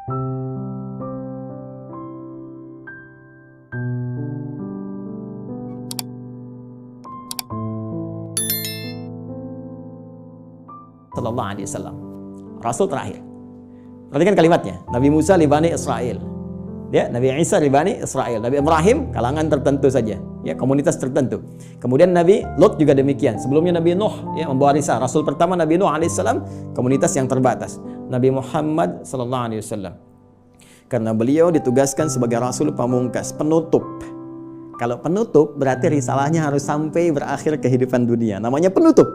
Sallallahu alaihi wasallam, Rasul terakhir. Perhatikan kalimatnya. Nabi Musa li Bani Israel, ya, Nabi Isa li Bani Israel, Nabi Ibrahim kalangan tertentu saja, ya, komunitas tertentu. Kemudian Nabi Lot juga demikian. Sebelumnya Nabi Nuh, ya, membawa risalah. Rasul pertama Nabi Nuh alaihissalam, komunitas yang terbatas. Nabi Muhammad sallallahu alaihi wasallam, karena beliau ditugaskan sebagai Rasul pamungkas, penutup. Kalau penutup berarti risalahnya harus sampai berakhir kehidupan dunia. Namanya penutup.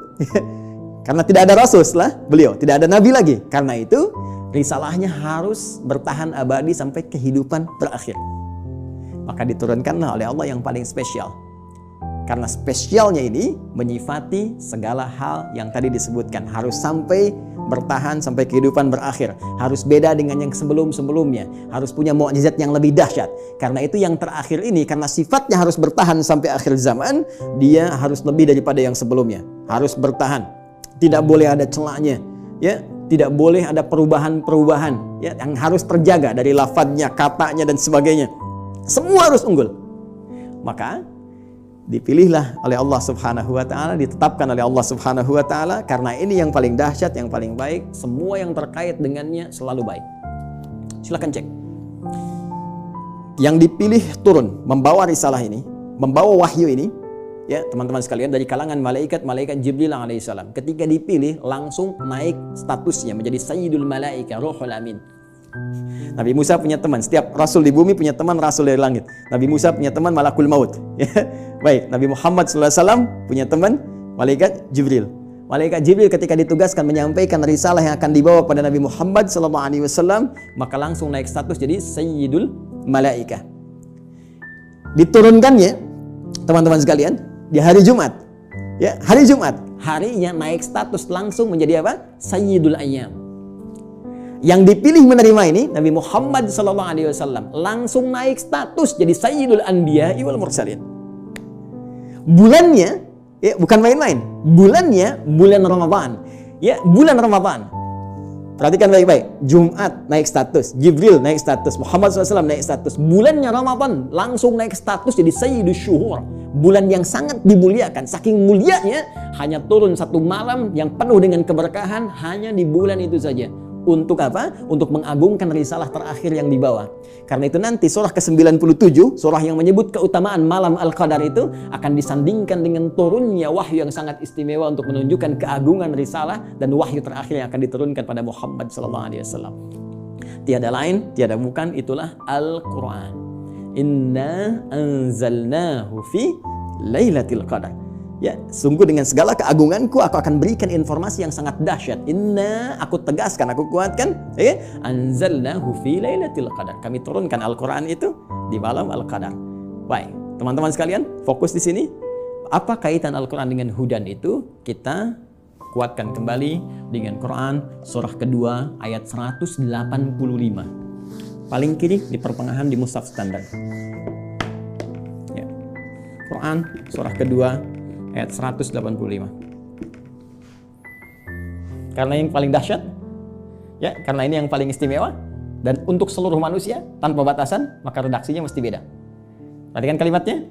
Karena tidak ada Rasul setelah beliau, tidak ada Nabi lagi. Karena itu risalahnya harus bertahan abadi sampai kehidupan berakhir. Maka diturunkanlah oleh Allah yang paling spesial. Karena spesialnya ini menyifati segala hal yang tadi disebutkan. Harus sampai bertahan sampai kehidupan berakhir. Harus beda dengan yang sebelum-sebelumnya. Harus punya mukjizat yang lebih dahsyat. Karena itu yang terakhir ini, karena sifatnya harus bertahan sampai akhir zaman, dia harus lebih daripada yang sebelumnya. Harus bertahan. Tidak boleh ada celahnya, ya. Tidak boleh ada perubahan-perubahan, ya, yang harus terjaga dari lafadznya, katanya dan sebagainya. Semua harus unggul. Maka dipilihlah oleh Allah Subhanahu wa taala, ditetapkan oleh Allah Subhanahu wa taala karena ini yang paling dahsyat, yang paling baik, semua yang terkait dengannya selalu baik. Silakan cek. Yang dipilih turun membawa risalah ini, membawa wahyu ini, ya teman-teman sekalian, dari kalangan malaikat Jibril alaihissalam. Ketika dipilih langsung naik statusnya menjadi Sayyidul Malaika, Ruhul Amin. Nabi Musa punya teman, setiap rasul di bumi punya teman rasul dari langit. Nabi Musa punya teman Malakul Maut. Baik, Nabi Muhammad SAW punya teman malaikat Jibril. Malaikat Jibril ketika ditugaskan menyampaikan risalah yang akan dibawa pada Nabi Muhammad SAW, maka langsung naik status jadi Sayyidul Malaika. Diturunkannya, teman-teman sekalian, di hari Jumat, ya, hari Jumat, harinya naik status langsung menjadi apa? Sayyidul Ayyam. Yang dipilih menerima ini Nabi Muhammad SAW langsung naik status jadi Sayyidul Anbiya wal Mursalin. Bulannya, ya, bukan main-main. Bulannya bulan Ramadan, ya, bulan Ramadan. Perhatikan baik-baik. Jumat naik status, Jibril naik status, Muhammad SAW naik status. Bulannya Ramadan langsung naik status jadi Sayyidus Syuhur. Bulan yang sangat dimuliakan. Saking mulianya hanya turun satu malam yang penuh dengan keberkahan hanya di bulan itu saja. Untuk apa? Untuk mengagungkan risalah terakhir yang dibawa. Karena itu nanti surah ke-97, surah yang menyebut keutamaan malam Al-Qadar itu akan disandingkan dengan turunnya wahyu yang sangat istimewa untuk menunjukkan keagungan risalah dan wahyu terakhir yang akan diturunkan pada Muhammad SAW. Tiada lain, tiada bukan, itulah Al-Quran. Inna anzalnahu fi Lailatul Qadar. Ya, sungguh dengan segala keagunganku aku akan berikan informasi yang sangat dahsyat. Inna, aku tegaskan, aku kuatkan, ya, anzalnahu fi Lailatul Qadar. Kami turunkan Al-Qur'an itu di malam Al-Qadar. Baik, teman-teman sekalian, fokus di sini. Apa kaitan Al-Qur'an dengan hudan itu? Kita kuatkan kembali dengan Quran surah kedua ayat 185. Paling kiri di pertengahan di mushaf standar. Ya. Quran surah kedua ayat 185. Karena yang paling dahsyat, ya, karena ini yang paling istimewa dan untuk seluruh manusia tanpa batasan, maka redaksinya mesti beda. Perhatikan kalimatnya.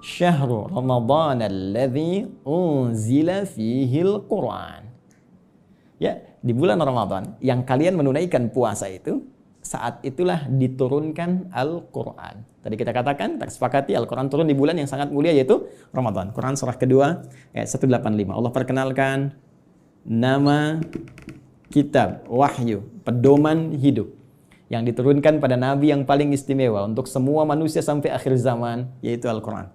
Syahrul Ramadan alladzi unzila fihil Quran. Ya, di bulan Ramadan yang kalian menunaikan puasa itu, saat itulah diturunkan Al-Quran. Tadi kita katakan, kita sepakati Al-Quran turun di bulan yang sangat mulia yaitu Ramadan. Quran surah kedua ayat 185. Allah perkenalkan nama kitab wahyu, pedoman hidup yang diturunkan pada Nabi yang paling istimewa untuk semua manusia sampai akhir zaman, yaitu Al-Quran.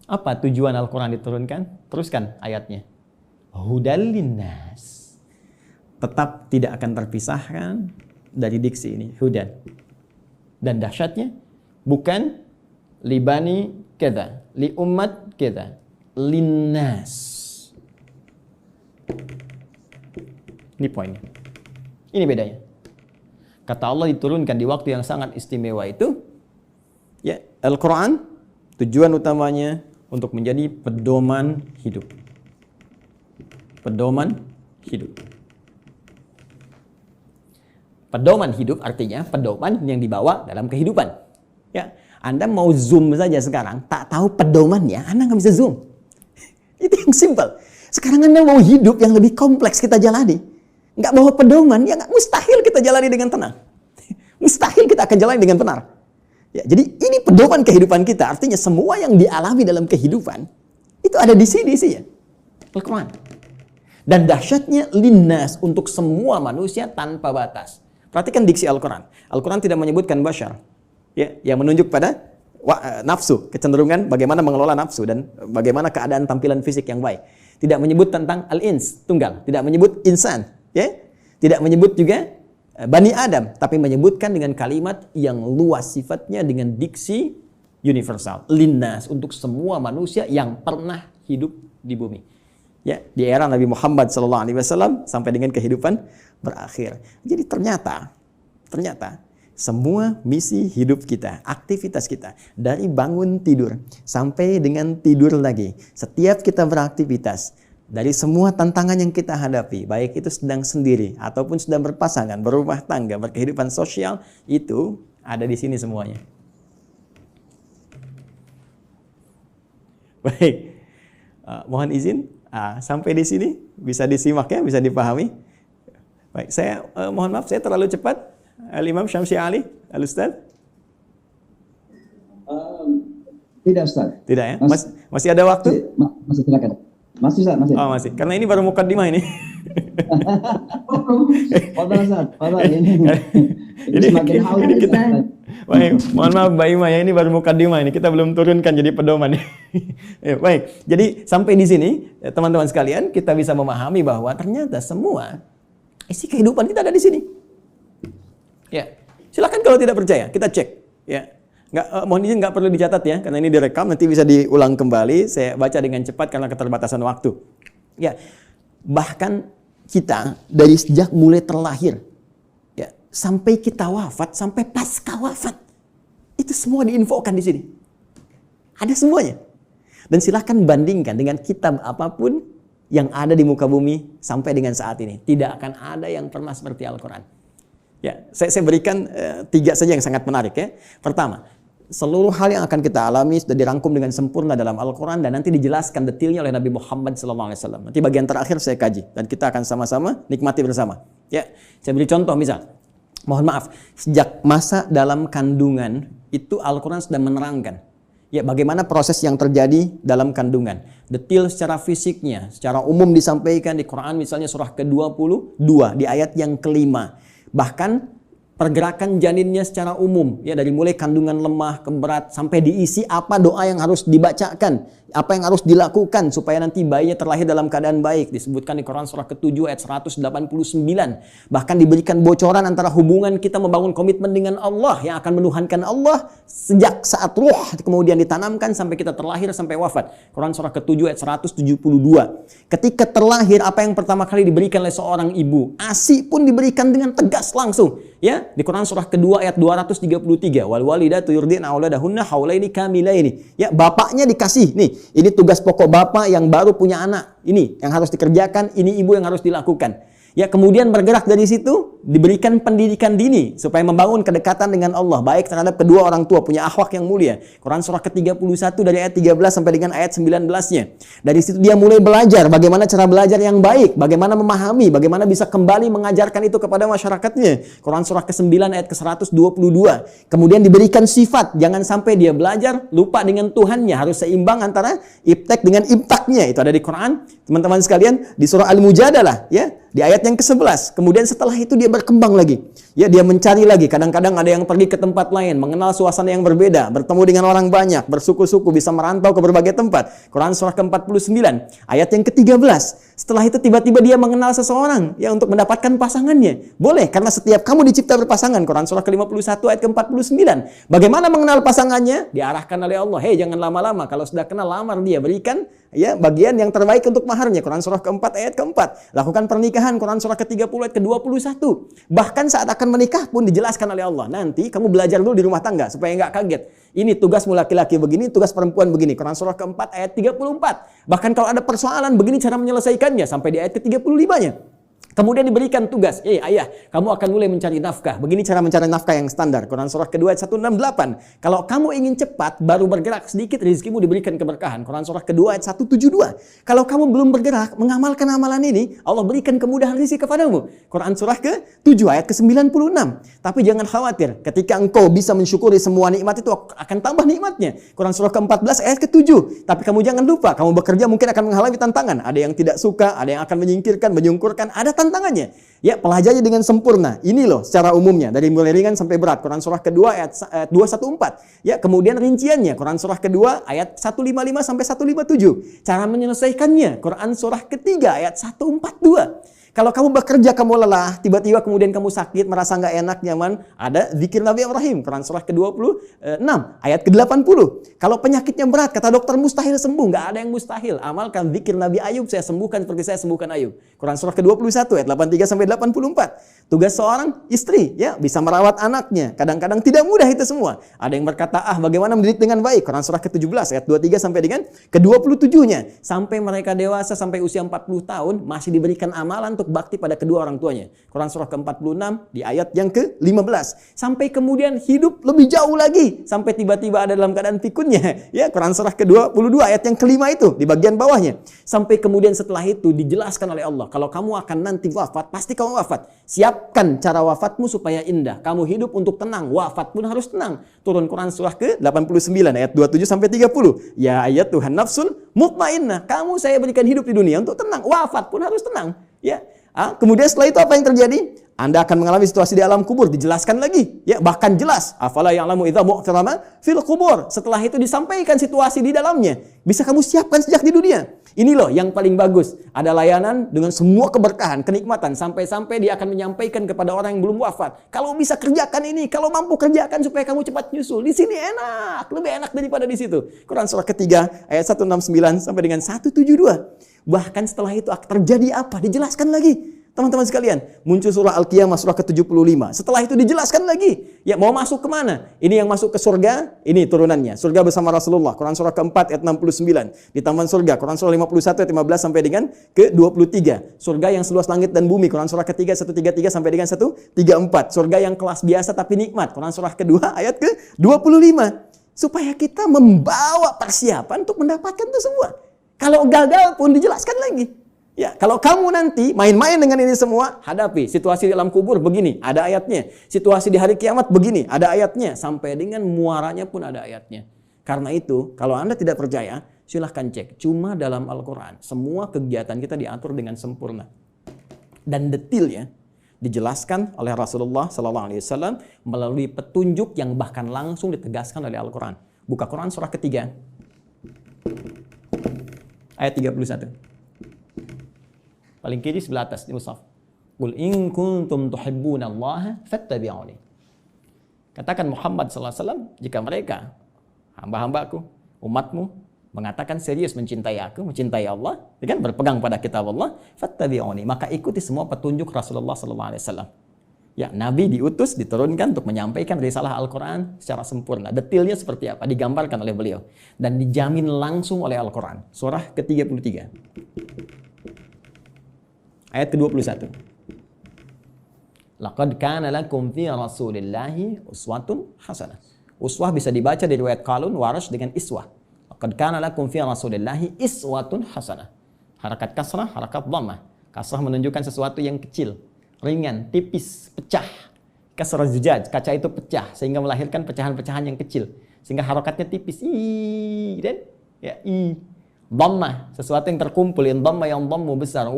Apa tujuan Al-Quran diturunkan? Teruskan ayatnya. Hudal linnas. Tetap tidak akan terpisahkan dari diksi ini, hudan. Dan dahsyatnya bukan libani kita, li umat kita, linnas. Ini poinnya. Ini bedanya. Kata Allah diturunkan di waktu yang sangat istimewa itu, ya, Al-Quran tujuan utamanya untuk menjadi pedoman hidup. Pedoman hidup. Pedoman hidup artinya pedoman yang dibawa dalam kehidupan. Ya, Anda mau zoom saja sekarang, tak tahu pedomannya, Anda nggak bisa zoom. Itu yang simple. Sekarang Anda mau hidup yang lebih kompleks kita jalani, nggak bawa pedoman, ya nggak, mustahil kita jalani dengan tenang. Mustahil kita akan jalani dengan benar. Ya, jadi ini pedoman kehidupan kita, artinya semua yang dialami dalam kehidupan itu ada di sini sih ya, Al-Quran. Dan dahsyatnya linnas, untuk semua manusia tanpa batas. Perhatikan diksi Al-Quran. Al-Quran tidak menyebutkan bashar, ya, yang menunjuk pada nafsu, kecenderungan bagaimana mengelola nafsu dan bagaimana keadaan tampilan fisik yang baik. Tidak menyebut tentang al-ins, tunggal. Tidak menyebut insan, ya. Tidak menyebut juga Bani Adam, tapi menyebutkan dengan kalimat yang luas sifatnya dengan diksi universal. Linnas, untuk semua manusia yang pernah hidup di bumi. Ya, di era Nabi Muhammad SAW sampai dengan kehidupan berakhir. Jadi ternyata semua misi hidup kita, aktivitas kita, dari bangun tidur sampai dengan tidur lagi, setiap kita beraktivitas, dari semua tantangan yang kita hadapi, baik itu sedang sendiri ataupun sedang berpasangan, berumah tangga, berkehidupan sosial, itu ada di sini semuanya. Baik, mohon izin sampai di sini bisa disimak ya, bisa dipahami. Baik, saya mohon maaf saya terlalu cepat. Al-Imam Syamsi Ali, Al-Ustaz. Tidak, Ustaz. Tidak ya? Masih ada waktu? Masih silakan. Masih, Ustaz, masih. Oh, masih. Karena ini baru mukaddimah ini. Ustaz. Ini semakin haus kita. Baik, mohon maaf Mbak Ima ya, ini baru mukaddimah ini. Kita belum turunkan jadi pedoman. Ya, baik. Jadi sampai di sini teman-teman sekalian, kita bisa memahami bahwa ternyata semua isi kehidupan kita ada di sini. Ya, silakan kalau tidak percaya, kita cek. Ya, mohon izin nggak perlu dicatat ya, karena ini direkam, nanti bisa diulang kembali. Saya baca dengan cepat karena keterbatasan waktu. Ya, bahkan kita dari sejak mulai terlahir, ya, sampai kita wafat, sampai pasca wafat, itu semua diinfokan di sini. Ada semuanya. Dan silakan bandingkan dengan kitab apapun yang ada di muka bumi sampai dengan saat ini. Tidak akan ada yang pernah seperti Al-Quran. Ya, saya berikan 3 saja yang sangat menarik ya. Pertama, seluruh hal yang akan kita alami sudah dirangkum dengan sempurna dalam Al-Quran dan nanti dijelaskan detailnya oleh Nabi Muhammad SAW. Nanti bagian terakhir saya kaji dan kita akan sama-sama nikmati bersama. Ya, saya beri contoh misal, mohon maaf, sejak masa dalam kandungan itu Al-Quran sudah menerangkan. Ya, bagaimana proses yang terjadi dalam kandungan. Detail secara fisiknya, secara umum disampaikan di Quran misalnya surah ke-22 di ayat yang ke-5. Bahkan pergerakan janinnya secara umum, ya, dari mulai kandungan lemah ke berat sampai diisi apa doa yang harus dibacakan, apa yang harus dilakukan supaya nanti bayinya terlahir dalam keadaan baik, disebutkan di Quran surah ke-7 ayat 189. Bahkan diberikan bocoran antara hubungan kita membangun komitmen dengan Allah yang akan menuhankan Allah sejak saat ruh kemudian ditanamkan sampai kita terlahir sampai wafat. Quran surah ke-7 ayat 172. Ketika terlahir, apa yang pertama kali diberikan oleh seorang ibu? ASI pun diberikan dengan tegas langsung. Ya, di Quran surah kedua ayat 233, wal walidatu yurdina auladahunna haulaini kamilaini. Ya, bapaknya dikasih, nih, ini tugas pokok bapak yang baru punya anak. Ini yang harus dikerjakan, ini ibu yang harus dilakukan. Ya, kemudian bergerak dari situ, diberikan pendidikan dini supaya membangun kedekatan dengan Allah, baik terhadap kedua orang tua, punya akhlak yang mulia. Quran surah ke-31 dari ayat 13 sampai dengan ayat 19-nya. Dari situ dia mulai belajar bagaimana cara belajar yang baik, bagaimana memahami, bagaimana bisa kembali mengajarkan itu kepada masyarakatnya. Quran surah ke-9 ayat ke-122. Kemudian diberikan sifat, jangan sampai dia belajar lupa dengan Tuhannya, harus seimbang antara iptek dengan imtaknya. Itu ada di Quran, teman-teman sekalian, di surah Al-Mujadalah, ya. Di ayat yang ke-11. Kemudian setelah itu dia berkembang lagi. Ya, dia mencari lagi. Kadang-kadang ada yang pergi ke tempat lain, mengenal suasana yang berbeda, bertemu dengan orang banyak, bersuku-suku, bisa merantau ke berbagai tempat. Quran surah ke-49, ayat yang ke-13. Setelah itu tiba-tiba dia mengenal seseorang ya untuk mendapatkan pasangannya. Boleh, karena setiap kamu dicipta berpasangan. Quran surah ke-51 ayat ke-49. Bagaimana mengenal pasangannya? Diarahkan oleh Allah. Hei, jangan lama-lama. Kalau sudah kenal, lamar dia. Berikan ya bagian yang terbaik untuk maharnya. Quran surah ke-4 ayat ke-4. Lakukan pernikahan. Quran surah ke-30 ayat ke-21. Bahkan saat akan menikah pun dijelaskan oleh Allah. Nanti kamu belajar dulu di rumah tangga supaya nggak kaget. Ini tugasmu laki-laki begini, tugas perempuan begini. Quran surah ke-4 ayat 34. Bahkan kalau ada persoalan begini cara menyelesaikannya sampai di ayat ke-35-nya. Kemudian diberikan tugas, ayah, kamu akan mulai mencari nafkah. Begini cara mencari nafkah yang standar. Quran surah kedua ayat 168. Kalau kamu ingin cepat, baru bergerak sedikit, rizkimu diberikan keberkahan. Quran surah kedua ayat 172. Kalau kamu belum bergerak, mengamalkan amalan ini, Allah berikan kemudahan rezeki kepadamu. Quran surah ke-7 ayat ke-96. Tapi jangan khawatir, ketika engkau bisa mensyukuri semua nikmat itu akan tambah nikmatnya. Quran surah ke-14 ayat ke-7. Tapi kamu jangan lupa, kamu bekerja mungkin akan mengalami tantangan. Ada yang tidak suka, ada yang akan menyingkirkan, menyungkurkan, ada tantangannya. Ya, pelajari dengan sempurna. Ini loh secara umumnya dari mulai ringan sampai berat. Quran surah kedua ayat 214. Ya, kemudian rinciannya Quran surah kedua ayat 155 sampai 157. Cara menyelesaikannya Quran surah ketiga ayat 142. Kalau kamu bekerja, kamu lelah, tiba-tiba kemudian kamu sakit, merasa nggak enak, nyaman, ada zikir Nabi Ibrahim, Quran surah ke-26, ayat ke-80. Kalau penyakitnya berat, kata dokter mustahil sembuh, nggak ada yang mustahil. Amalkan zikir Nabi Ayub, saya sembuhkan seperti saya sembuhkan Ayub. Quran surah ke-21, ayat 83 sampai 84. Tugas seorang istri, ya, bisa merawat anaknya. Kadang-kadang tidak mudah itu semua. Ada yang berkata, bagaimana mendidik dengan baik? Quran surah ke-17, ayat 23 sampai dengan ke-27-nya. Sampai mereka dewasa, sampai usia 40 tahun, masih diberikan amalan untuk bakti pada kedua orang tuanya. Quran surah ke-46 di ayat yang ke-15. Sampai kemudian hidup lebih jauh lagi. Sampai tiba-tiba ada dalam keadaan pikunnya. Ya, Quran surah ke-22 ayat yang kelima itu di bagian bawahnya. Sampai kemudian setelah itu dijelaskan oleh Allah. Kalau kamu akan nanti wafat, pasti kamu wafat. Siapkan cara wafatmu supaya indah. Kamu hidup untuk tenang. Wafat pun harus tenang. Turun Quran surah ke-89 ayat 27 sampai 30. Ya ayat Tuhan nafsul mutmainnah. Kamu saya berikan hidup di dunia untuk tenang. Wafat pun harus tenang. Ya, kemudian setelah itu apa yang terjadi? Anda akan mengalami situasi di alam kubur, dijelaskan lagi, ya, bahkan jelas. Afala ya'lamu idza mu'tarama fil qubur. Setelah itu disampaikan situasi di dalamnya. Bisa kamu siapkan sejak di dunia. Ini loh yang paling bagus. Ada layanan dengan semua keberkahan, kenikmatan, sampai-sampai dia akan menyampaikan kepada orang yang belum wafat. Kalau bisa kerjakan ini, kalau mampu kerjakan supaya kamu cepat nyusul. Di sini enak, lebih enak daripada di situ. Quran surah ketiga ayat 169 sampai dengan 172. Bahkan setelah itu terjadi apa? Dijelaskan lagi. Teman-teman sekalian, muncul surah Al-Qiyamah surah ke-75. Setelah itu dijelaskan lagi. Ya, mau masuk kemana? Ini yang masuk ke surga, ini turunannya. Surga bersama Rasulullah. Quran surah ke-4 ayat 69. Di taman surga. Quran surah 51 ayat 15 sampai dengan ke-23. Surga yang seluas langit dan bumi. Quran surah ketiga 133 sampai dengan 134. Surga yang kelas biasa tapi nikmat. Quran surah kedua ayat ke-25. Supaya kita membawa persiapan untuk mendapatkan itu semua. Kalau gagal pun dijelaskan lagi. Ya, kalau kamu nanti main-main dengan ini semua, hadapi situasi di alam kubur begini, ada ayatnya. Situasi di hari kiamat begini, ada ayatnya. Sampai dengan muaranya pun ada ayatnya. Karena itu, kalau Anda tidak percaya, silahkan cek. Cuma dalam Al-Quran, semua kegiatan kita diatur dengan sempurna. Dan detailnya dijelaskan oleh Rasulullah SAW melalui petunjuk yang bahkan langsung ditegaskan oleh Al-Quran. Buka Quran surah ketiga, ayat 31. Paling kiri sebelah atas di mushaf. Qul in kuntum tuhibbunallaha fattabi'uni. Katakan Muhammad sallallahu alaihi wasallam, jika mereka hamba-hambaku, umatmu mengatakan serius mencintai aku, mencintai Allah, kan berpegang pada kitab Allah, fattabi'uni, maka ikuti semua petunjuk Rasulullah sallallahu alaihi wasallam. Ya, Nabi diutus, diturunkan untuk menyampaikan risalah Al-Quran secara sempurna. Detailnya seperti apa? Digambarkan oleh beliau. Dan dijamin langsung oleh Al-Quran. Surah ke-33. Ayat ke-21. Laqad kana lakum fi Rasulillahi uswatun hasanah. Uswah bisa dibaca dari riwayat Qalun, Warash dengan iswah. Laqad kana lakum fi Rasulillahi iswatun hasanah. Harakat kasrah, harakat dhammah. Kasrah menunjukkan sesuatu yang kecil, ringan, tipis, pecah. Kasrah zujaj, kaca itu pecah sehingga melahirkan pecahan-pecahan yang kecil. Sehingga harakatnya tipis. Dan ya, dhammah, sesuatu yang terkumpul, yang dhamma yang dhammu besar.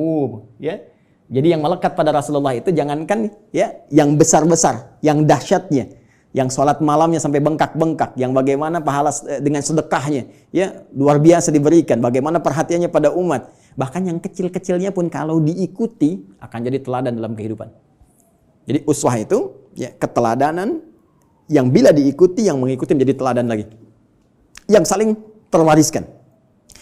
Ya. Jadi yang melekat pada Rasulullah itu jangankan ya yang besar-besar, yang dahsyatnya, yang sholat malamnya sampai bengkak-bengkak, yang bagaimana pahala dengan sedekahnya, ya luar biasa diberikan, bagaimana perhatiannya pada umat. Bahkan yang kecil-kecilnya pun kalau diikuti akan jadi teladan dalam kehidupan. Jadi uswah itu ya keteladanan yang bila diikuti, yang mengikuti menjadi teladan lagi. Yang saling terwariskan.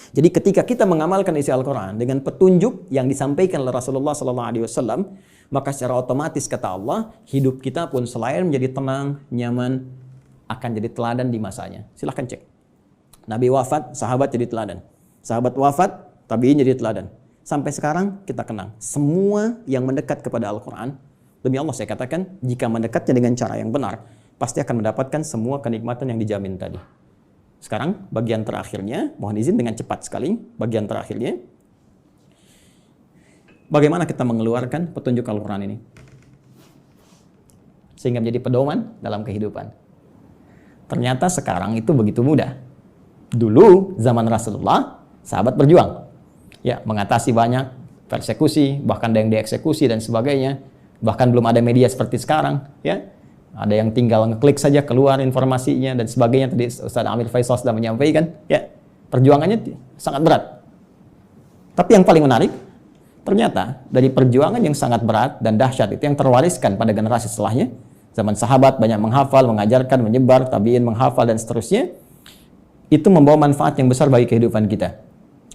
Jadi ketika kita mengamalkan isi Al-Quran dengan petunjuk yang disampaikan oleh Rasulullah SAW, maka secara otomatis kata Allah, hidup kita pun selain menjadi tenang, nyaman, akan jadi teladan di masanya. Silahkan cek. Nabi wafat, sahabat jadi teladan. Sahabat wafat, tabi'in jadi teladan. sampai sekarang kita kenang. Semua yang mendekat kepada Al-Quran, demi Allah saya katakan, jika mendekatnya dengan cara yang benar, pasti akan mendapatkan semua kenikmatan yang dijamin tadi. Sekarang bagian terakhirnya, mohon izin dengan cepat sekali, bagian terakhirnya, bagaimana kita mengeluarkan petunjuk Al-Quran ini sehingga menjadi pedoman dalam kehidupan. Ternyata sekarang itu begitu mudah. Dulu zaman Rasulullah, sahabat berjuang, ya, mengatasi banyak persekusi, bahkan ada yang dieksekusi dan sebagainya. Bahkan belum ada media seperti sekarang, ya. Ada yang tinggal ngeklik saja keluar informasinya dan sebagainya. Tadi Ustaz Amir Faisal sudah menyampaikan, ya, perjuangannya sangat berat. Tapi yang paling menarik, ternyata dari perjuangan yang sangat berat dan dahsyat itu yang terwariskan pada generasi setelahnya. Zaman sahabat banyak menghafal, mengajarkan, menyebar, tabi'in menghafal dan seterusnya. Itu membawa manfaat yang besar bagi kehidupan kita.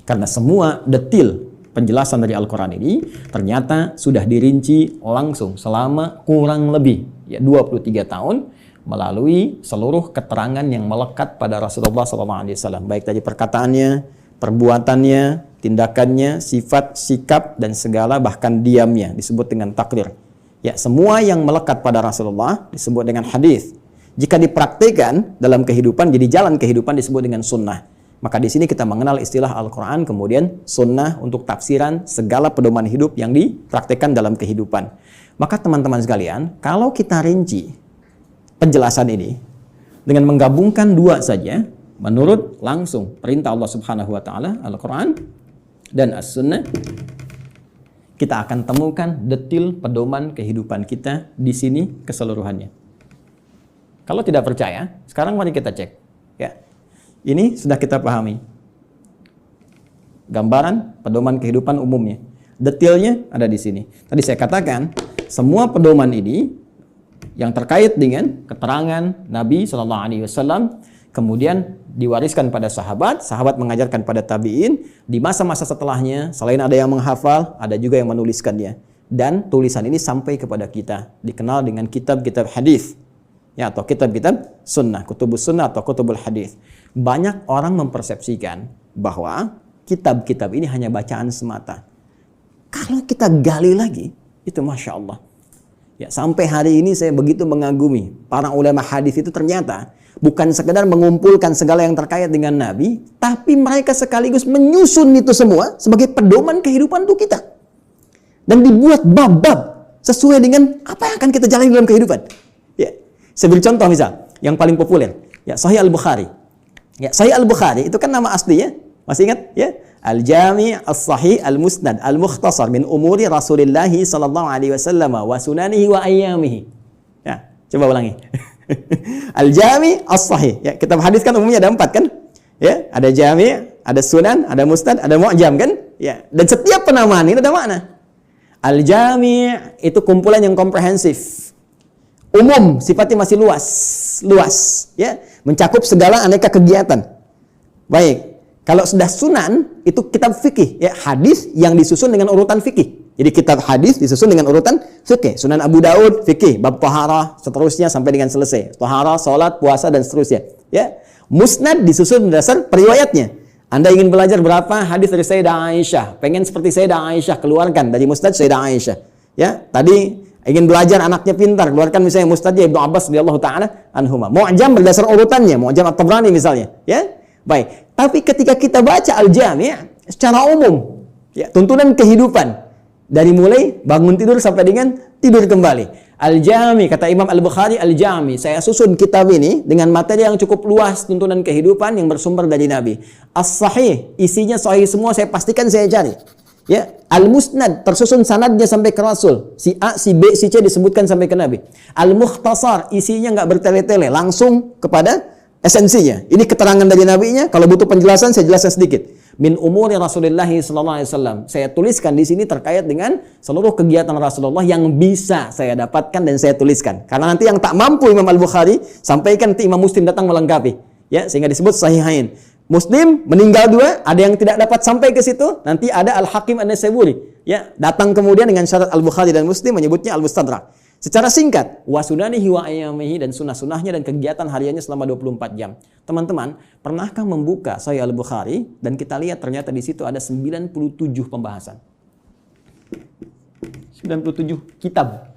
Karena semua detil penjelasan dari Al-Quran ini ternyata sudah dirinci langsung selama kurang lebih 23 tahun melalui seluruh keterangan yang melekat pada Rasulullah SAW. Baik dari perkataannya, perbuatannya, tindakannya, sifat, sikap, dan segala bahkan diamnya disebut dengan takrir. Ya, semua yang melekat pada Rasulullah disebut dengan hadis. Jika dipraktikkan dalam kehidupan, jadi jalan kehidupan disebut dengan sunnah. Maka di sini kita mengenal istilah Al-Quran, kemudian sunnah untuk tafsiran segala pedoman hidup yang dipraktikkan dalam kehidupan. Maka teman-teman sekalian, kalau kita rinci penjelasan ini dengan menggabungkan dua saja, menurut langsung perintah Allah Subhanahu wa taala, Al-Quran dan As-Sunnah, kita akan temukan detil pedoman kehidupan kita di sini keseluruhannya. Kalau tidak percaya, sekarang mari kita cek. Ya, ini sudah kita pahami. Gambaran pedoman kehidupan umumnya. Detilnya ada di sini. Tadi saya katakan, semua pedoman ini yang terkait dengan keterangan Nabi SAW, kemudian diwariskan pada sahabat, sahabat mengajarkan pada tabi'in, di masa-masa setelahnya, selain ada yang menghafal, ada juga yang menuliskannya. Dan tulisan ini sampai kepada kita, dikenal dengan kitab-kitab hadis, ya, atau kitab-kitab sunnah, kutubus sunnah atau kutubul hadis. Banyak orang mempersepsikan bahwa kitab-kitab ini hanya bacaan semata. Kalau kita gali lagi, itu Masya Allah. Ya, sampai hari ini saya begitu mengagumi para ulama hadis itu ternyata bukan sekedar mengumpulkan segala yang terkait dengan Nabi, tapi mereka sekaligus menyusun itu semua sebagai pedoman kehidupan untuk kita. Dan dibuat bab-bab sesuai dengan apa yang akan kita jalani dalam kehidupan. Ya, saya beri contoh misal, yang paling populer, ya, Sahih Al-Bukhari. Ya, Sahih Al-Bukhari itu kan nama aslinya, masih ingat? Ya, Al-Jami' As-Sahih Al-Musnad Al-Mukhtasar min umuri Rasulillah sallallahu alaihi wasallam wa sunanihi wa ayyamihi. Ya, coba ulangi. Al-Jami' As-Sahih. Ya, kitab hadis kan umumnya ada 4 kan? Ya, ada Jami', ada Sunan, ada Musnad, ada Mu'jam kan? Ya, dan setiap penamaan ini ada makna. Al-Jami' itu kumpulan yang komprehensif. Umum, sifatnya masih luas, ya, mencakup segala aneka kegiatan. Baik. Kalau sudah sunan, itu kitab fikih, ya, hadis yang disusun dengan urutan fikih. Jadi kitab hadis disusun dengan urutan fikih. Sunan Abu Daud, fikih, bab taharah, seterusnya sampai dengan selesai. Taharah, salat, puasa, dan seterusnya. Ya. Musnad disusun berdasar periwayatnya. Anda ingin belajar berapa hadis dari Sayyidah Aisyah, pengen seperti Sayyidah Aisyah, keluarkan dari Musnad Sayyidah Aisyah. Ya, tadi ingin belajar anaknya pintar, keluarkan misalnya Musnadnya Ibnu Abbas radhiyallahu taala anhuma. Mu'jam berdasar urutannya, Mu'jam At-Tabrani misalnya, ya. Baik, tapi ketika kita baca Al-Jami' secara umum, ya, tuntunan kehidupan dari mulai bangun tidur sampai dengan tidur kembali. Al-Jami', kata Imam Al-Bukhari, Al-Jami', saya susun kitab ini dengan materi yang cukup luas, tuntunan kehidupan yang bersumber dari Nabi. As-Sahih, isinya sahih semua, saya pastikan saya cari. Ya, Al-Musnad tersusun sanadnya sampai ke Rasul. Si A, si B, si C disebutkan sampai ke Nabi. Al-Mukhtasar, isinya nggak bertele-tele, langsung kepada esensinya. Ini keterangan dari nabinya. Kalau butuh penjelasan, saya jelaskan sedikit. Min umuri Rasulullah sallallahu alaihi wasallam. Saya tuliskan di sini terkait dengan seluruh kegiatan Rasulullah yang bisa saya dapatkan dan saya tuliskan. Karena nanti yang tak mampu Imam Al-Bukhari sampaikan, nanti Imam Muslim datang melengkapi. Ya, sehingga disebut sahihain. Muslim meninggal 2, ada yang tidak dapat sampai ke situ, nanti ada Al-Hakim An-Naisaburi. Ya, datang kemudian dengan syarat Al-Bukhari dan Muslim menyebutnya Al-Mustadrak. Secara singkat, wa sunanihi wa ayyamihi, dan sunnah-sunnahnya dan kegiatan hariannya selama 24 jam. Teman-teman, pernahkah membuka Sahih Al-Bukhari dan kita lihat ternyata di situ ada 97 pembahasan. 97 kitab.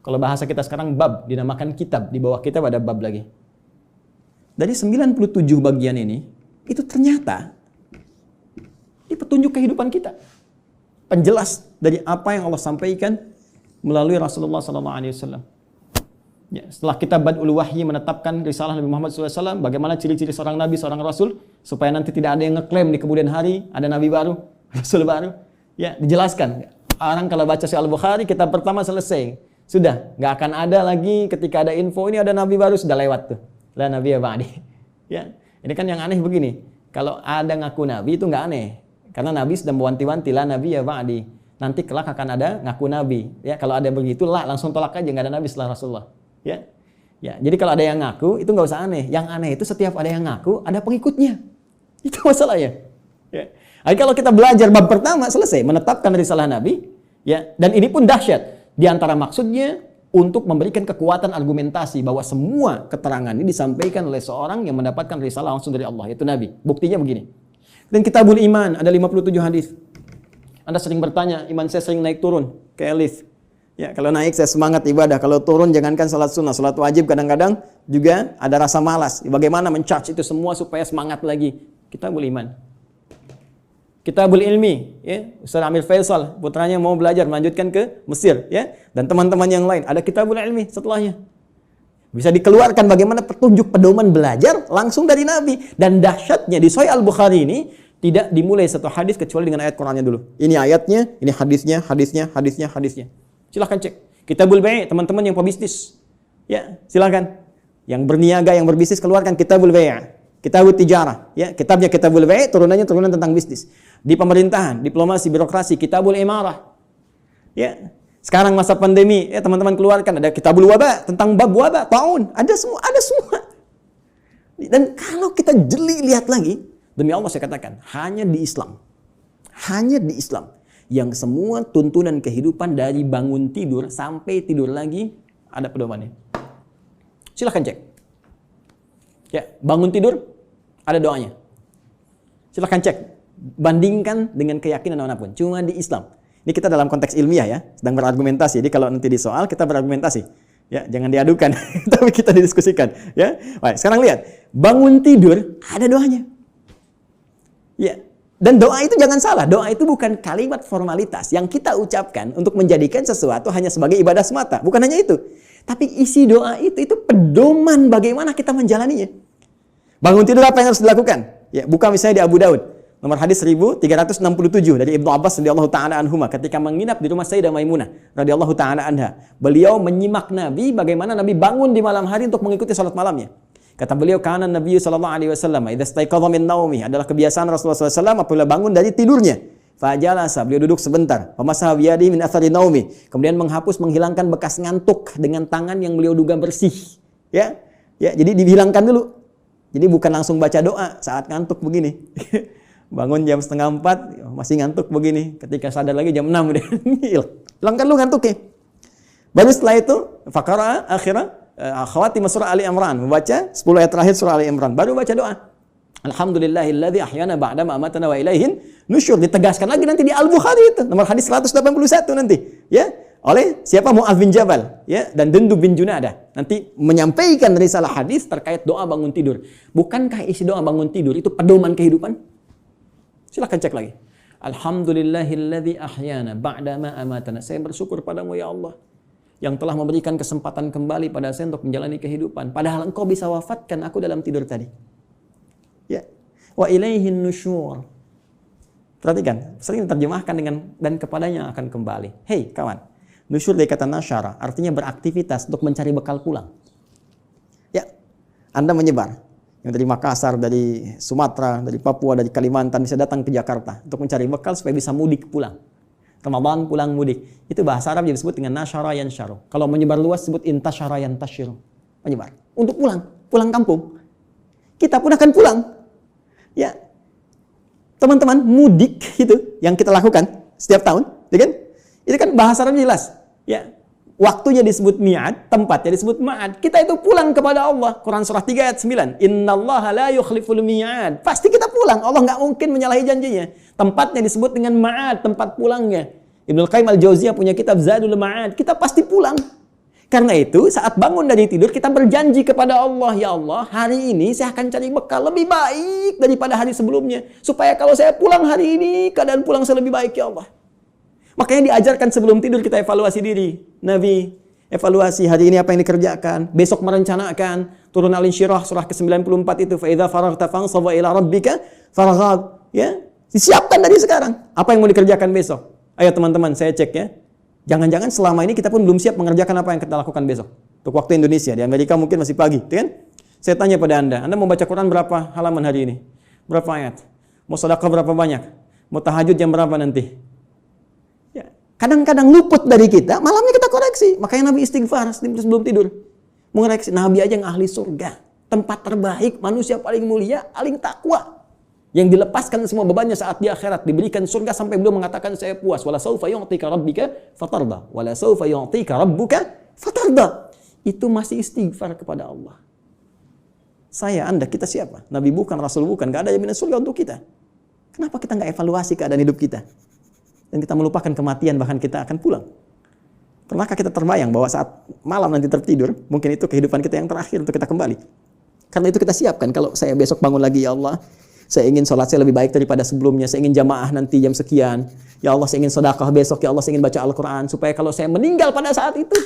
Kalau bahasa kita sekarang bab, dinamakan kitab. Di bawah kitab ada bab lagi. Dari 97 bagian ini, itu ternyata ini petunjuk kehidupan kita. Penjelas dari apa yang Allah sampaikan melalui Rasulullah SAW. Ya, setelah kita Badul Wahyi menetapkan risalah Nabi Muhammad SAW, bagaimana ciri-ciri seorang Nabi, seorang Rasul, supaya nanti tidak ada yang ngeklaim di kemudian hari ada Nabi baru, Rasul baru. Ya, dijelaskan. Orang kalau baca Sahih Al-Bukhari, kitab pertama selesai. Sudah, nggak akan ada lagi ketika ada info ini ada Nabi baru, sudah lewat tuh. La Nabi ya ba'di. Ya, ini kan yang aneh begini. Kalau ada ngaku Nabi itu nggak aneh. Karena Nabi sudah mewanti-wanti, la Nabi ya ba'di. Nanti kelak akan ada ngaku Nabi. Ya, kalau ada begitu, langsung tolak aja, nggak ada Nabi setelah Rasulullah. Ya, ya. Jadi kalau ada yang ngaku, itu nggak usah aneh. Yang aneh itu setiap ada yang ngaku, ada pengikutnya. Itu masalahnya. Ya. Jadi kalau kita belajar bab pertama selesai, menetapkan risalah Nabi, ya. Dan ini pun dahsyat. Di antara maksudnya untuk memberikan kekuatan argumentasi bahwa semua keterangan ini disampaikan oleh seorang yang mendapatkan risalah langsung dari Allah, yaitu Nabi. Buktinya begini. Dan Kitabul Iman ada 57 hadis. Anda sering bertanya, iman saya sering naik turun, kayak lift. Ya, kalau naik saya semangat ibadah, kalau turun jangankan salat sunnah, salat wajib kadang-kadang juga ada rasa malas. Bagaimana men-charge itu semua supaya semangat lagi? Kitabul Iman. Kitabul Ilmi, ya, Ustaz Amir Faisal, putranya mau belajar melanjutkan ke Mesir, ya, dan teman-teman yang lain, ada Kitabul Ilmi setelahnya. Bisa dikeluarkan bagaimana petunjuk pedoman belajar langsung dari Nabi. Dan dahsyatnya di Sahih Al-Bukhari ini tidak dimulai satu hadis kecuali dengan ayat Qur'annya dulu. Ini ayatnya, ini hadisnya, hadisnya. Silahkan cek. Kitabul Bai', teman-teman yang pebisnis. Ya, silahkan. Yang berniaga, yang berbisnis, keluarkan Kitabul Bai'. Kitabul Tijarah. Ya, kitabnya Kitabul Bai', turunannya turunan tentang bisnis. Di pemerintahan, diplomasi, birokrasi, Kitabul Imarah. Ya, sekarang masa pandemi, ya teman-teman keluarkan ada Kitabul Waba, tentang bab wabah, taun. Ada semua. Dan kalau kita jeli lihat lagi, demi Allah saya katakan, hanya di Islam yang semua tuntunan kehidupan dari bangun tidur sampai tidur lagi ada pedomannya. Silahkan cek. Ya, bangun tidur ada doanya. Silahkan cek. Bandingkan dengan keyakinan manapun. Cuma di Islam. Ini kita dalam konteks ilmiah ya, sedang berargumentasi. Jadi kalau nanti di soal kita berargumentasi. Ya, jangan diadukan, tapi kita didiskusikan. Ya, baik. Sekarang lihat, bangun tidur ada doanya. Ya, dan doa itu jangan salah. Doa itu bukan kalimat formalitas yang kita ucapkan untuk menjadikan sesuatu hanya sebagai ibadah semata. Bukan hanya itu. Tapi isi doa itu pedoman bagaimana kita menjalaninya. Bangun tidur apa yang harus dilakukan? Ya, buka misalnya di Abu Daud. Nomor hadis 1367 dari Ibnu Abbas radhiyallahu taala anhuma ketika menginap di rumah Sayyidah Maimunah radhiyallahu taala anha. Beliau menyimak Nabi bagaimana Nabi bangun di malam hari untuk mengikuti salat malamnya. Kata beliau, kana Nabi sallallahu alaihi wasallam idza staiqadha min naumi, adalah kebiasaan Rasulullah SAW apabila bangun dari tidurnya. Fajalasa, beliau duduk sebentar. Famasaha biyadihi min athari naumi, kemudian menghilangkan bekas ngantuk dengan tangan yang beliau duga bersih. Ya, jadi dihilangkan dulu. Jadi bukan langsung baca doa saat ngantuk begini. Bangun jam 3:30 masih ngantuk begini. Ketika sadar lagi jam 6 udah hilangkan lu ngantuknya. Baru setelah itu faqara akhirah khawatim surah Ali Imran, membaca 10 ayat terakhir surah Ali Imran, baru baca doa. Alhamdulillahilladzi ahyana ba'da ma amatana wa ilaihin nusyur. Ditegaskan lagi nanti di Al-Bukhari itu, nomor hadis 181 nanti, ya. Oleh siapa? Mu'adz bin Jabal, ya, dan Jundub bin Junadah. Nanti menyampaikan risalah hadis terkait doa bangun tidur. Bukankah isi doa bangun tidur itu pedoman kehidupan? Silakan cek lagi. Alhamdulillahilladzi ahyana ba'da ma amatana. Saya bersyukur padamu ya Allah yang telah memberikan kesempatan kembali pada saya untuk menjalani kehidupan. Padahal engkau bisa wafatkan aku dalam tidur tadi. Ya. Wa ilaihin nusyur. Perhatikan, sering diterjemahkan dengan dan kepadanya akan kembali. Hei kawan, nusyur dari kata nasyara, artinya beraktivitas untuk mencari bekal pulang. Ya, Anda menyebar. Yang dari Makassar, dari Sumatera, dari Papua, dari Kalimantan bisa datang ke Jakarta untuk mencari bekal supaya bisa mudik pulang. Ramadan pulang mudik. Itu bahasa Arab disebut dengan nasyara yansyaru. Kalau menyebar luas disebut intasyara yantasyiru. Menyebar. Untuk pulang kampung. Kita pun akan pulang. Ya. Teman-teman, mudik itu yang kita lakukan setiap tahun, ya kan? Itu kan bahasa Arab jelas. Ya. waktunya disebut mi'ad, tempatnya disebut ma'ad. Kita itu pulang kepada Allah. Quran surah 3 ayat 9. Innallaha la yukhliful mi'ad. Pasti kita pulang. Allah nggak mungkin menyalahi janjinya. Tempatnya disebut dengan ma'ad, tempat pulangnya. Ibnu Qayyim al-Jauziyah punya kitab Zadul Ma'ad. Kita pasti pulang. Karena itu saat bangun dari tidur kita berjanji kepada Allah, ya Allah, hari ini saya akan cari bekal lebih baik daripada hari sebelumnya. Supaya kalau saya pulang hari ini, keadaan pulang saya lebih baik, ya Allah. Makanya diajarkan sebelum tidur kita evaluasi diri. Nabi, evaluasi hari ini apa yang dikerjakan. Besok merencanakan. Turun Al-Insyirah surah ke-94 itu. فَإِذَا فَرَغْتَ فَانْصَبَ إِلَىٰ رَبِّكَ فَرَغَبْ. Ya, disiapkan dari sekarang. Apa yang mau dikerjakan besok? Ayo teman-teman, saya cek ya. Jangan-jangan selama ini kita pun belum siap mengerjakan apa yang kita lakukan besok. Untuk waktu Indonesia, di Amerika mungkin masih pagi, kan? Saya tanya pada Anda mau baca Quran berapa halaman hari ini? Berapa ayat? Mau sedekah berapa banyak? Mau tahajud jam berapa nanti? Ya, kadang-kadang luput dari kita, malamnya kita koreksi. Makanya Nabi istighfar sebelum tidur. Mengoreksi, Nabi aja yang ahli surga. Tempat terbaik, manusia paling mulia, paling takwa. Yang dilepaskan semua bebannya saat di akhirat, diberikan surga sampai beliau mengatakan saya puas. Wala saufa yu'tika rabbika fatarda. Wala saufa yu'tika rabbuka fatarda. Itu masih istighfar kepada Allah. Saya, Anda, kita siapa? Nabi bukan, Rasul bukan, gak ada jaminan surga untuk kita. Kenapa kita nggak evaluasi keadaan hidup kita? Dan kita melupakan kematian, bahkan kita akan pulang. Pernahkah kita terbayang bahwa saat malam nanti tertidur, mungkin itu kehidupan kita yang terakhir untuk kita kembali? Karena itu kita siapkan, kalau saya besok bangun lagi, ya Allah, saya ingin sholat saya lebih baik daripada sebelumnya. Saya ingin jamaah nanti jam sekian. Ya Allah, saya ingin sedekah besok. Ya Allah, saya ingin baca Al-Quran. Supaya kalau saya meninggal pada saat itu.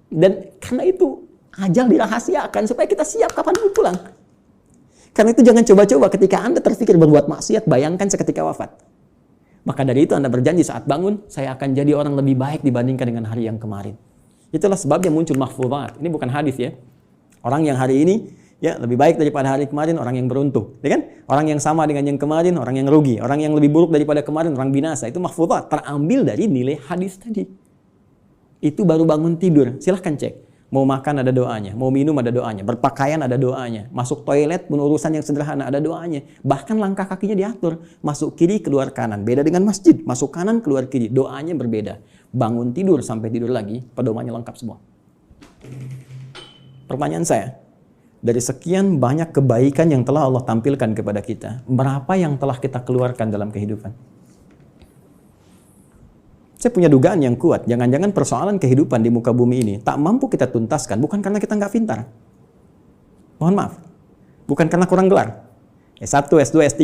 Dan karena itu, ajal dirahasiakan. Supaya kita siap kapan pun pulang. Karena itu jangan coba-coba ketika Anda terfikir berbuat maksiat, bayangkan seketika wafat. Maka dari itu Anda berjanji saat bangun, saya akan jadi orang lebih baik dibandingkan dengan hari yang kemarin. Itulah sebabnya muncul mahfuzat. Ini bukan hadis ya. Orang yang hari ini ya lebih baik daripada hari kemarin, orang yang beruntung, ya kan? Orang yang sama dengan yang kemarin, orang yang rugi. Orang yang lebih buruk daripada kemarin, orang binasa. Itu mahfuzat, terambil dari nilai hadis tadi. Itu baru bangun tidur. Silahkan cek. Mau makan ada doanya, mau minum ada doanya, berpakaian ada doanya, masuk toilet pun urusan yang sederhana ada doanya. Bahkan langkah kakinya diatur, masuk kiri keluar kanan. Beda dengan masjid, masuk kanan keluar kiri, doanya berbeda. Bangun tidur sampai tidur lagi, pedomannya lengkap semua. Pertanyaan saya, dari sekian banyak kebaikan yang telah Allah tampilkan kepada kita, berapa yang telah kita keluarkan dalam kehidupan? Saya punya dugaan yang kuat, jangan-jangan persoalan kehidupan di muka bumi ini tak mampu kita tuntaskan, bukan karena kita nggak pintar. Mohon maaf, bukan karena kurang gelar. S1, S2, S3,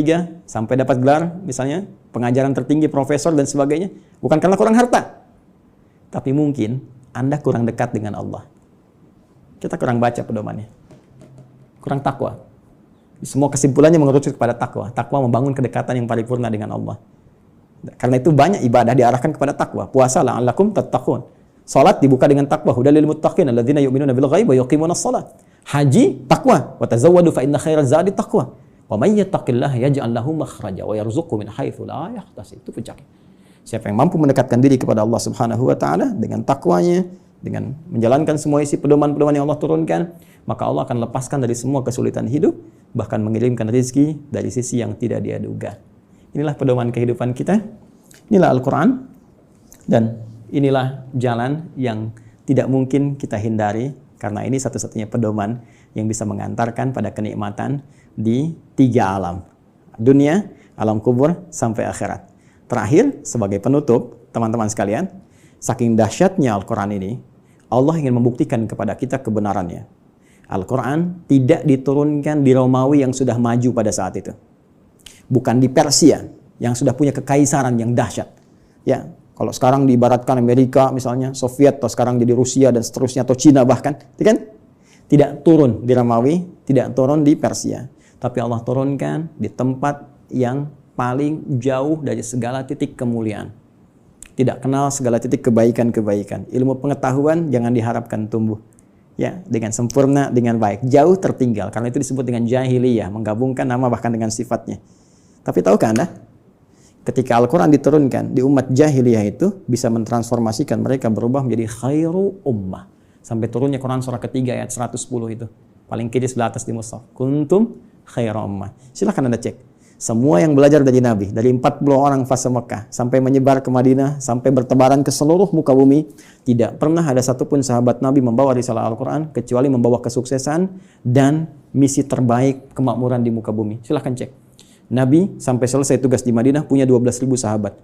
sampai dapat gelar, misalnya pengajaran tertinggi, profesor, dan sebagainya. Bukan karena kurang harta. Tapi mungkin Anda kurang dekat dengan Allah. Kita kurang baca pedomannya. Kurang takwa. Semua kesimpulannya mengerucut kepada takwa. Takwa membangun kedekatan yang paripurna dengan Allah. Karena itu banyak ibadah diarahkan kepada takwa. Puasa la'allakum tattaqun. Salat dibuka dengan takwa. Hudal lil muttaqin alladzina yu'minuna bil ghaibi wa yuqimunas shalah. Haji takwa. Wa tazawwadu fa inna khairaz zadi taqwa. Wa may yattaqillaha yaj'al lahu makhraja wa yarzuqhu min haitsu la yahtasib. Itu puncaknya. Siapa yang mampu mendekatkan diri kepada Allah Subhanahu wa taala dengan takwanya, dengan menjalankan semua isi pedoman-pedoman yang Allah turunkan, maka Allah akan lepaskan dari semua kesulitan hidup, bahkan mengirimkan rezeki dari sisi yang tidak dia duga. Inilah pedoman kehidupan kita, inilah Al-Quran, dan inilah jalan yang tidak mungkin kita hindari, karena ini satu-satunya pedoman yang bisa mengantarkan pada kenikmatan di 3 alam. Dunia, alam kubur, sampai akhirat. Terakhir, sebagai penutup, teman-teman sekalian, saking dahsyatnya Al-Quran ini, Allah ingin membuktikan kepada kita kebenarannya. Al-Quran tidak diturunkan di Romawi yang sudah maju pada saat itu. Bukan di Persia yang sudah punya kekaisaran yang dahsyat. Ya, kalau sekarang diibaratkan Amerika misalnya, Soviet, atau sekarang jadi Rusia dan seterusnya, atau Cina bahkan, kan? Tidak turun di Romawi, tidak turun di Persia. Tapi Allah turunkan di tempat yang paling jauh dari segala titik kemuliaan. Tidak kenal segala titik kebaikan-kebaikan. Ilmu pengetahuan jangan diharapkan tumbuh. Ya, dengan sempurna, dengan baik. Jauh tertinggal, karena itu disebut dengan jahiliyah, menggabungkan nama bahkan dengan sifatnya. Tapi tahukah Anda, ketika Al-Quran diturunkan di umat jahiliyah itu bisa mentransformasikan mereka berubah menjadi khairu ummah. Sampai turunnya Quran surah ketiga ayat 110 itu. Paling kiri sebelah atas di mushaf. Kuntum khairu ummah. Silahkan Anda cek. Semua yang belajar dari Nabi, dari 40 orang fase Mekah, sampai menyebar ke Madinah, sampai bertebaran ke seluruh muka bumi, tidak pernah ada satupun sahabat Nabi membawa risalah Al-Quran, kecuali membawa kesuksesan dan misi terbaik kemakmuran di muka bumi. Silahkan cek. Nabi sampai selesai tugas di Madinah punya 12.000 sahabat.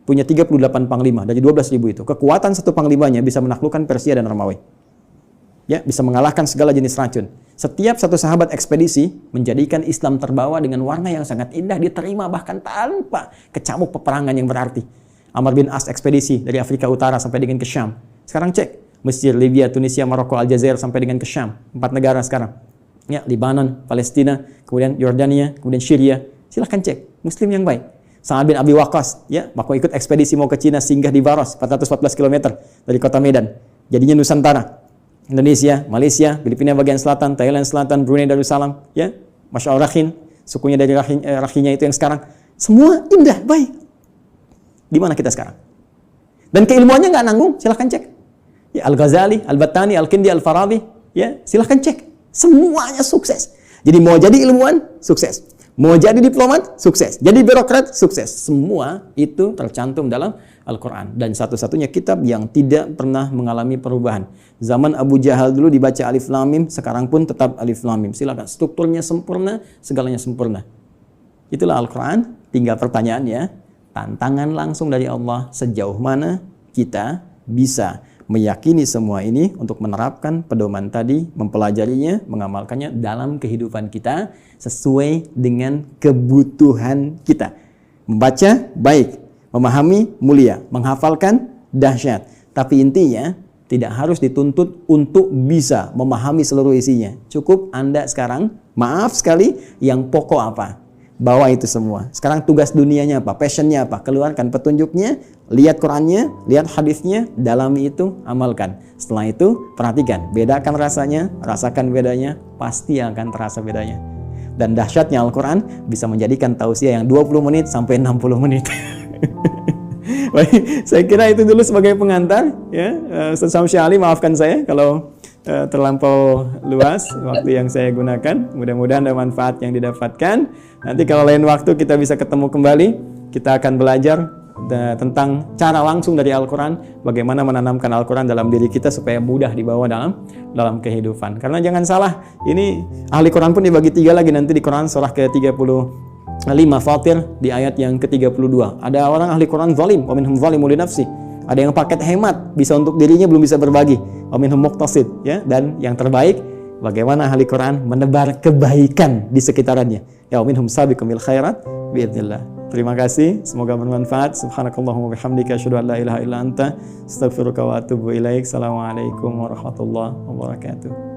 Punya 38 panglima dari 12.000 itu. Kekuatan satu panglimanya bisa menaklukkan Persia dan Romawi. Ya, bisa mengalahkan segala jenis racun. Setiap satu sahabat ekspedisi menjadikan Islam terbawa dengan warna yang sangat indah, diterima bahkan tanpa kecamuk peperangan yang berarti. Amr bin As ekspedisi dari Afrika Utara sampai dengan ke Syam. Sekarang cek, Mesir, Libya, Tunisia, Maroko, Aljazair sampai dengan ke Syam. 4 negara sekarang. Ya, Libanon, Palestina, kemudian Yordania, kemudian Syria. Silahkan cek, Muslim yang baik. Sa'ad bin Abi Waqqas, ya, waktu ikut ekspedisi mau ke Cina, singgah di Baros, 414 km dari kota Medan. Jadinya Nusantara. Indonesia, Malaysia, Filipina bagian selatan, Thailand selatan, Brunei Darussalam, ya, Masya Allah Rakhin, sukunya dari Rakhinya itu yang sekarang, semua indah, baik. Di mana kita sekarang? Dan keilmuannya nggak nanggung, silahkan cek. Ya, Al-Ghazali, Al-Battani, Al-Kindi, Al-Farabi, ya, silahkan cek. Semuanya sukses. Jadi mau jadi ilmuwan, sukses. Mau jadi diplomat, sukses. Jadi birokrat, sukses. Semua itu tercantum dalam Al-Quran. Dan satu-satunya kitab yang tidak pernah mengalami perubahan. Zaman Abu Jahal dulu dibaca Alif Lam Mim, sekarang pun tetap Alif Lam Mim. Silakan, strukturnya sempurna, segalanya sempurna. Itulah Al-Quran. Tinggal pertanyaannya, tantangan langsung dari Allah, sejauh mana kita bisa meyakini semua ini untuk menerapkan pedoman tadi, mempelajarinya, mengamalkannya dalam kehidupan kita sesuai dengan kebutuhan kita. Membaca baik, memahami mulia, menghafalkan dahsyat. Tapi intinya tidak harus dituntut untuk bisa memahami seluruh isinya. Cukup Anda sekarang, maaf sekali, yang pokok apa? Bawa itu semua. Sekarang tugas dunianya apa? Passionnya apa? Keluarkan petunjuknya, lihat Qurannya, lihat hadisnya, dalami itu, amalkan. Setelah itu, perhatikan, bedakan rasanya, rasakan bedanya, pasti akan terasa bedanya. Dan dahsyatnya Al-Quran bisa menjadikan tausiah yang 20 menit sampai 60 menit. Baik, saya kira itu dulu sebagai pengantar. Ya, Ustaz Syamsi Ali, maafkan saya kalau terlampau luas waktu yang saya gunakan. Mudah-mudahan ada manfaat yang didapatkan. Nanti kalau lain waktu kita bisa ketemu kembali, kita akan belajar tentang cara langsung dari Al-Quran, bagaimana menanamkan Al-Quran dalam diri kita supaya mudah dibawa dalam kehidupan. Karena jangan salah, ini ahli Quran pun dibagi 3 lagi nanti di Quran surah ke-35 Fatir di ayat yang ke-32. Ada orang ahli Quran zalim, wa minhum zalimun li nafsi. Ada yang paket hemat, bisa untuk dirinya belum bisa berbagi. Wa minhum muqtasid, ya. Dan yang terbaik, bagaimana ahli Quran menebar kebaikan di sekitarannya. Ya, wa minhum sabiqum bil khairat biidznillah. Terima kasih, semoga bermanfaat. Subhanakallahumma bihamdika asyhadu an la ilaha illa anta astaghfiruka wa atubu ilaik. Assalamualaikum warahmatullahi wabarakatuh.